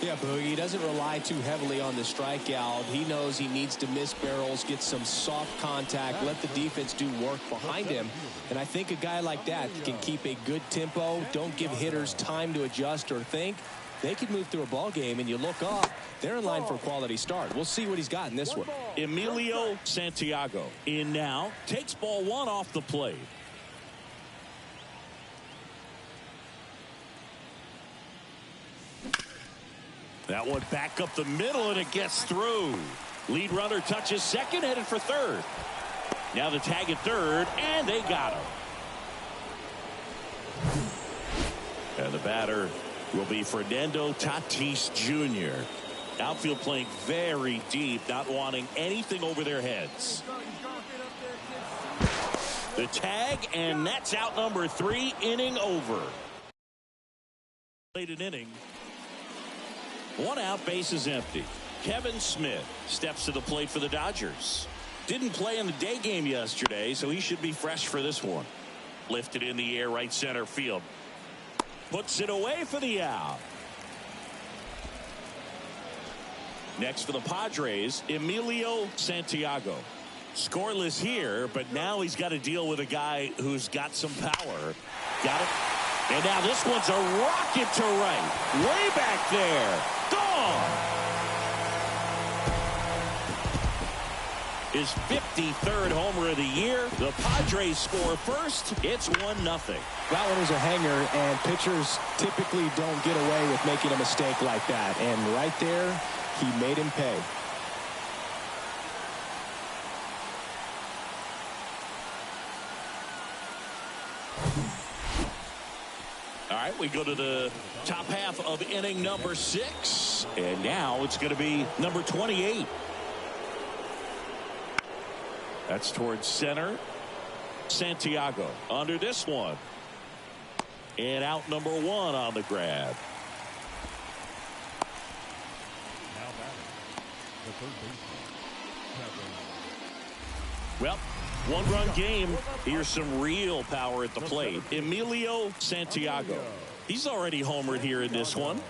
Yeah, Boogie, he doesn't rely too heavily on the strikeout. He knows he needs to miss barrels, get some soft contact, let the defense do work behind him. And I think a guy like that can keep a good tempo, don't give hitters time to adjust or think. They could move through a ball game, and you look up, they're in line for a quality start. We'll see what he's got in this one. Emilio Santiago in now, takes ball 1 off the plate. That one back up the middle, and it gets through. Lead runner touches second, headed for third. Now the tag at third, and they got him. And the batter will be Fernando Tatis Jr. Outfield playing very deep, not wanting anything over their heads. The tag, and that's out number 3, inning over. Late an inning. 1 out, bases empty. Kevin Smith steps to the plate for the Dodgers. Didn't play in the day game yesterday, so he should be fresh for this one. Lifted in the air, right center field. Puts it away for the out. Next for the Padres, Emilio Santiago. Scoreless here, but now he's got to deal with a guy who's got some power. Got it. And now this one's a rocket to right. Way back there. Gone. His 53rd homer of the year. The Padres score first. It's 1-0. That one was a hanger, and pitchers typically don't get away with making a mistake like that. And right there, he made him pay. All right, we go to the top half of inning number 6. And now it's going to be number 28. That's towards center. Santiago under this one. And out number 1 on the grab. Now batting, the third baseman. Well, 1-run game. Here's some real power at the plate. Emilio Santiago. He's already homered here in this one.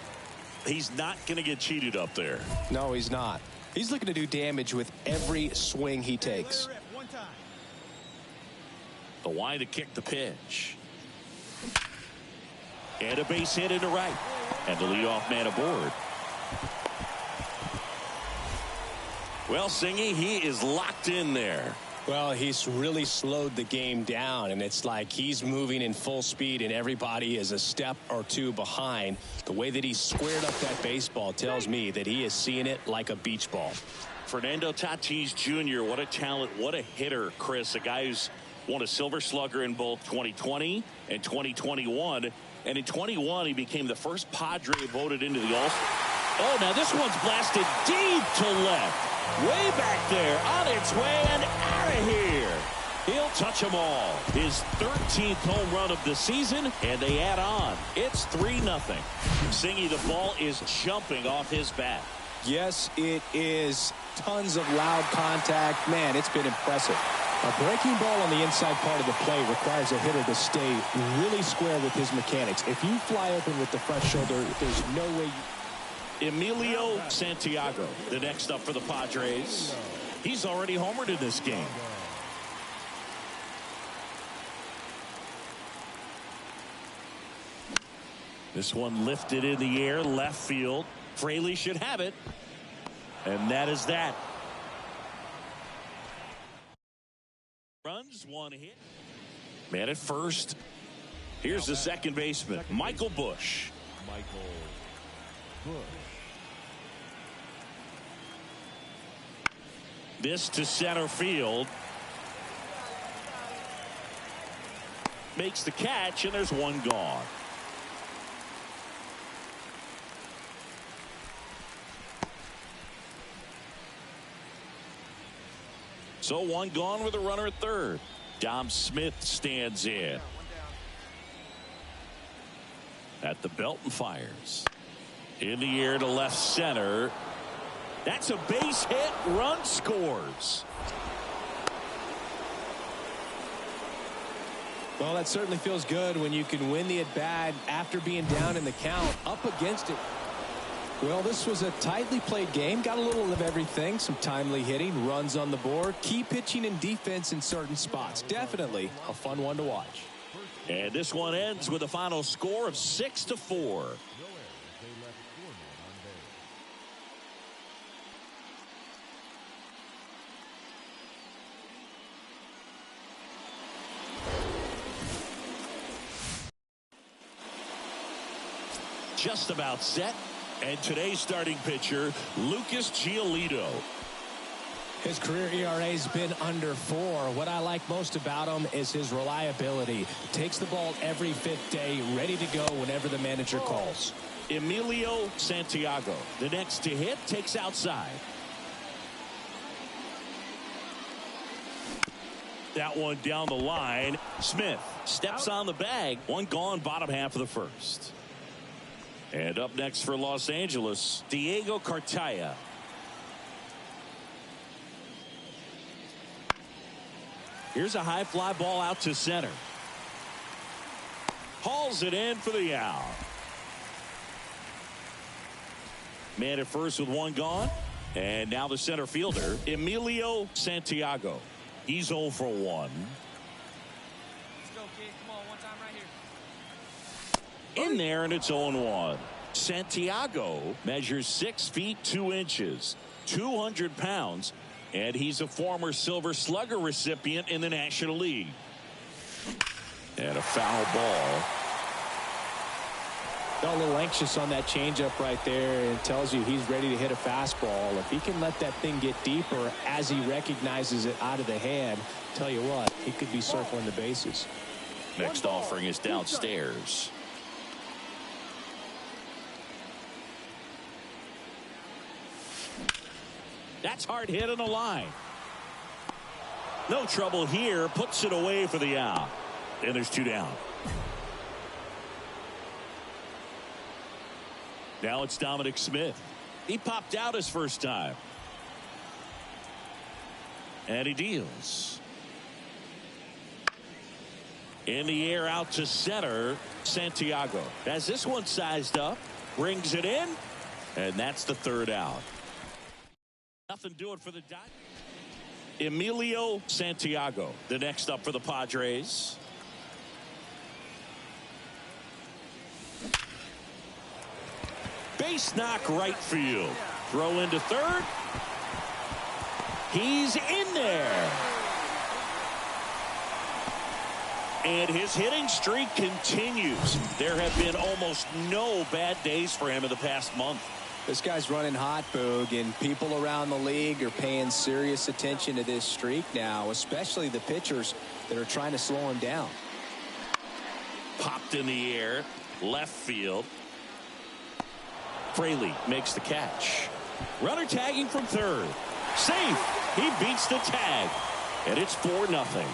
He's not going to get cheated up there. No, he's not. He's looking to do damage with every swing he takes. The wide to kick the pitch. And a base hit into right. And the leadoff man aboard. Well, Singy, he is locked in there. Well, he's really slowed the game down, and it's like he's moving in full speed, and everybody is a step or two behind. The way that he squared up that baseball tells me that he is seeing it like a beach ball. Fernando Tatis Jr., what a talent, what a hitter, Chris. A guy who's won a Silver Slugger in both 2020 and 2021. And in 21, he became the first Padre voted into the All-Star. Oh, now this one's blasted deep to left. Way back there, on its way and out of here. He'll touch them all. His 13th home run of the season, and they add on. It's 3-0. Singy, the ball is jumping off his bat. Yes, it is. Tons of loud contact. Man, it's been impressive. A breaking ball on the inside part of the plate requires a hitter to stay really square with his mechanics. If you fly open with the front shoulder, there's no way you... Emilio Santiago, the next up for the Padres. He's already homered in this game. This one lifted in the air, left field. Fraley should have it. And that is that. Runs, one hit. Man at first. Here's the second baseman, Michael Busch. Michael Busch. This to center field. Makes the catch, and there's one gone. So one gone with a runner at third. Dom Smith stands in. At the belt and fires. In the air to left center. That's a base hit. Run scores. Well, that certainly feels good when you can win the at-bat after being down in the count, up against it. Well, this was a tightly played game. Got a little of everything. Some timely hitting, runs on the board, key pitching and defense in certain spots. Definitely a fun one to watch. And this one ends with a final score of 6-4. Just about set. And today's starting pitcher, Lucas Giolito. His career ERA has been under 4. What I like most about him is his reliability. Takes the ball every 5th day, ready to go whenever the manager calls. Emilio Santiago, the next to hit, takes outside. That one down the line. Smith steps on the bag. One gone, bottom half of the first. And up next for Los Angeles, Diego Cartaya. Here's a high fly ball out to center. Hauls it in for the out. Man at first with one gone. And now the center fielder, Emilio Santiago. He's 0 for 1. Let's go, kid. Come on, one time right here. In there, and it's 0-1. Santiago measures 6 feet 2 inches, 200 pounds, and he's a former Silver Slugger recipient in the National League. And a foul ball. Got a little anxious on that changeup right there, and tells you he's ready to hit a fastball. If he can let that thing get deeper as he recognizes it out of the hand, tell you what, he could be circling the bases. Next offering is downstairs. That's hard hit on the line. No trouble here. Puts it away for the out. And there's 2 down. Now it's Dominic Smith. He popped out his first time. And he deals. In the air out to center, Santiago. As this one sized up, brings it in, and that's the 3rd out. Nothing doing for the Dodgers. Emilio Santiago, the next up for the Padres. Base knock right field. Throw into third. He's in there. And his hitting streak continues. There have been almost no bad days for him in the past month. This guy's running hot, Boog, and people around the league are paying serious attention to this streak now, especially the pitchers that are trying to slow him down. Popped in the air, left field. Fraley makes the catch. Runner tagging from third. Safe. He beats the tag. And it's 4-0.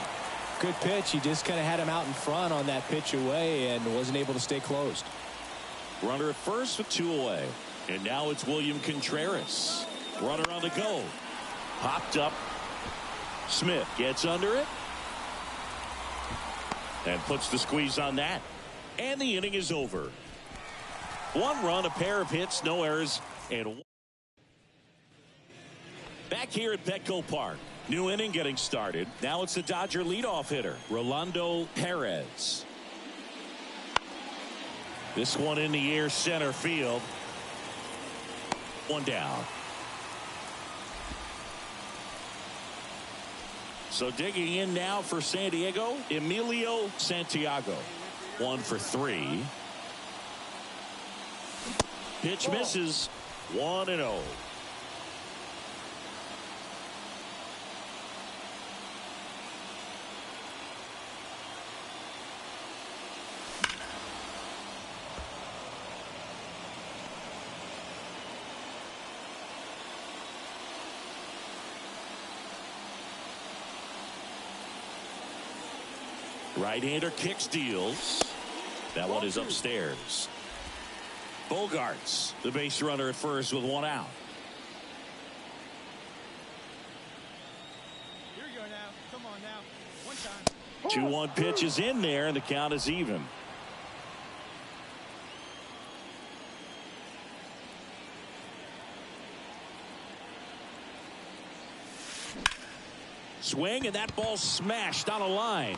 Good pitch. He just kind of had him out in front on that pitch away and wasn't able to stay closed. Runner at first with 2 away. And now it's William Contreras. Runner on the go. Popped up. Smith gets under it. And puts the squeeze on that. And the inning is over. 1 run, a pair of hits, no errors, and back here at Petco Park. New inning getting started. Now it's the Dodger leadoff hitter, Rolando Perez. This one in the air, center field. 1 down. So digging in now for San Diego, Emilio Santiago. 1 for 3. Pitch misses. 1-0. Right-hander kicks, deals. That one is upstairs. Bogarts, the base runner at first with 1 out. Here you go now. Come on now. 1 time. 2-1 pitch is in there, and the count is even. Swing, and that ball smashed on a line.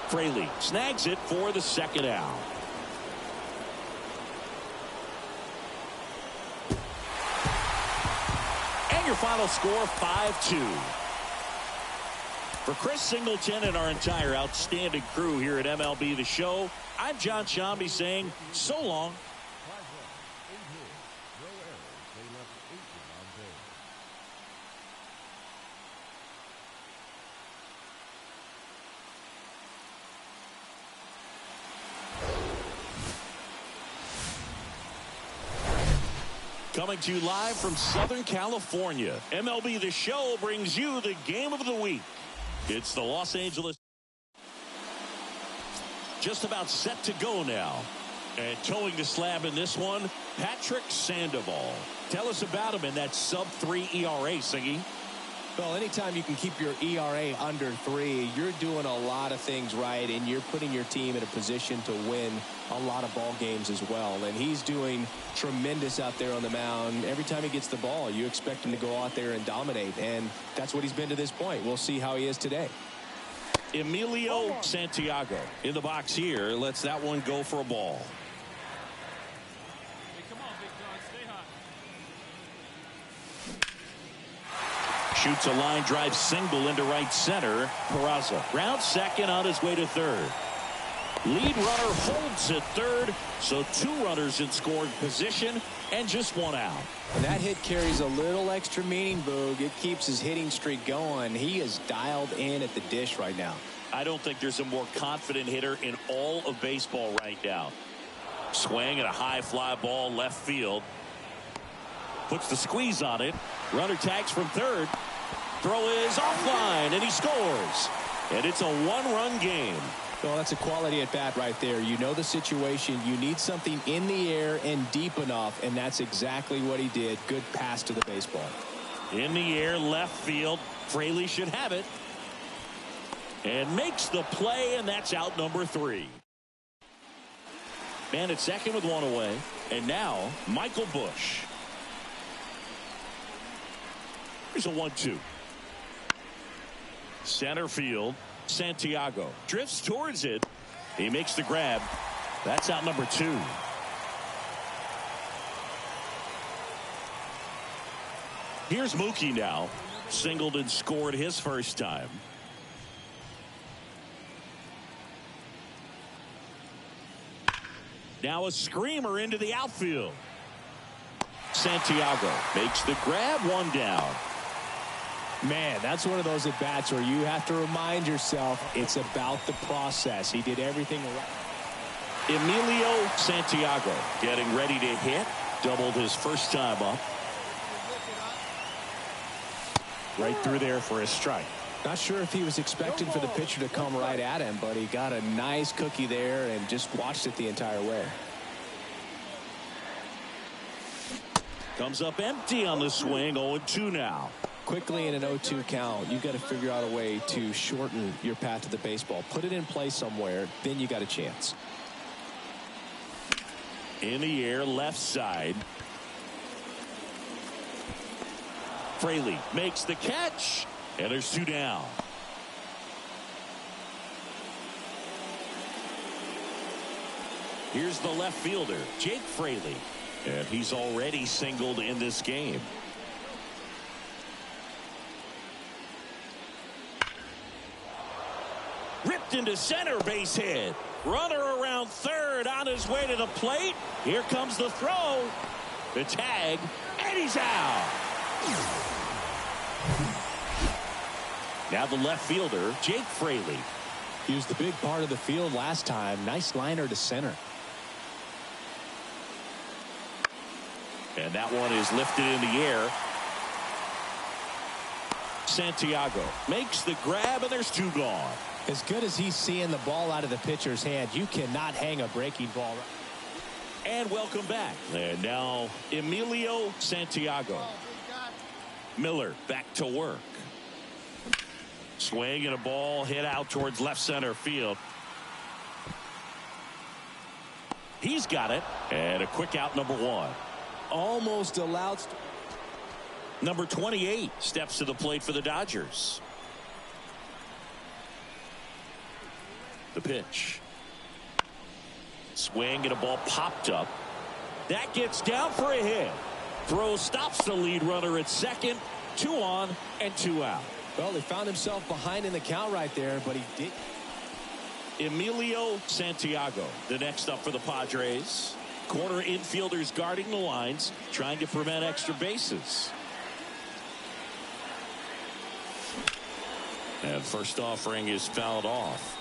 Fraley snags it for the 2nd out. And your final score, 5-2. For Chris Singleton and our entire outstanding crew here at MLB The Show, I'm John Shambi saying so long. Coming to you live from Southern California, MLB The Show brings you the game of the week. It's the Los Angeles. Just about set to go now. And towing the slab in this one, Patrick Sandoval. Tell us about him in that sub-3 ERA, Siggy. Well, anytime you can keep your ERA under 3, you're doing a lot of things right, and you're putting your team in a position to win a lot of ball games as well. And he's doing tremendous out there on the mound. Every time he gets the ball, you expect him to go out there and dominate, and that's what he's been to this point. We'll see how he is today. Emilio Santiago in the box here lets that one go for a ball. Hey, come on, big dog. Stay hot. Shoots a line drive single into right center. Peraza round second on his way to third. Lead runner holds at third, so 2 runners in scoring position and just 1 out. And that hit carries a little extra meaning, Boog. It keeps his hitting streak going. He is dialed in at the dish right now. I don't think there's a more confident hitter in all of baseball right now. Swing and a high fly ball left field. Puts the squeeze on it. Runner tags from third. Throw is offline, and he scores. And it's a 1-run game. Well, that's a quality at bat right there. You know the situation. You need something in the air and deep enough, and that's exactly what he did. Good pass to the baseball. In the air, left field. Fraley should have it. And makes the play, and that's out number 3. Man at second with 1 away. And now, Michael Busch. Here's a 1-2. Center field. Santiago drifts towards it. He makes the grab. That's out number 2. Here's Mookie now. Singled and scored his first time. Now a screamer into the outfield. Santiago makes the grab, one down. Man, that's one of those at-bats where you have to remind yourself it's about the process. He did everything right. Emilio Santiago getting ready to hit. Doubled his first time up. Right through there for a strike. Not sure if he was expecting for the pitcher to come right at him, but he got a nice cookie there and just watched it the entire way. Comes up empty on the swing. 0-2 now. Quickly in an 0-2 count, you've got to figure out a way to shorten your path to the baseball. Put it in play somewhere, then you got a chance. In the air, left side. Fraley makes the catch, and there's 2 down. Here's the left fielder, Jake Fraley, and he's already singled in this game. Ripped into center, base hit. Runner around third on his way to the plate. Here comes the throw. The tag, and he's out. Now the left fielder, Jake Fraley. He was the big part of the field last time. Nice liner to center. And that one is lifted in the air. Santiago makes the grab, and there's 2 gone. As good as he's seeing the ball out of the pitcher's hand, you cannot hang a breaking ball. And welcome back. And now Emilio Santiago. Miller back to work. Swing and a ball hit out towards left center field. He's got it. And a quick out, number 1. Almost allowed. Number 28 steps to the plate for the Dodgers. The pitch. Swing and a ball popped up. That gets down for a hit. Throw stops the lead runner at second. 2 on and 2 out. Well, he found himself behind in the count right there, but he did. Emilio Santiago, the next up for the Padres. Corner infielders guarding the lines, trying to prevent extra bases. And first offering is fouled off.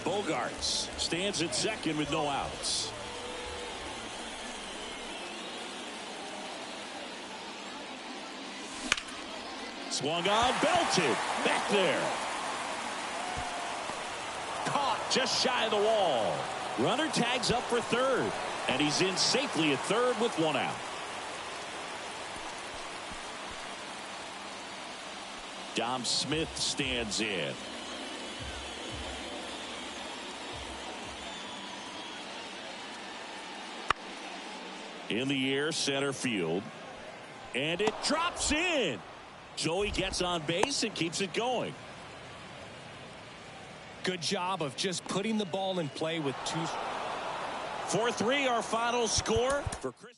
Bogarts stands at second with no outs. Swung on, belted, back there. Caught just shy of the wall. Runner tags up for third, and he's in safely at third with 1 out. Dom Smith stands in. In the air, center field. And it drops in. So he gets on base and keeps it going. Good job of just putting the ball in play with 2. 4-3 our final score for Chris.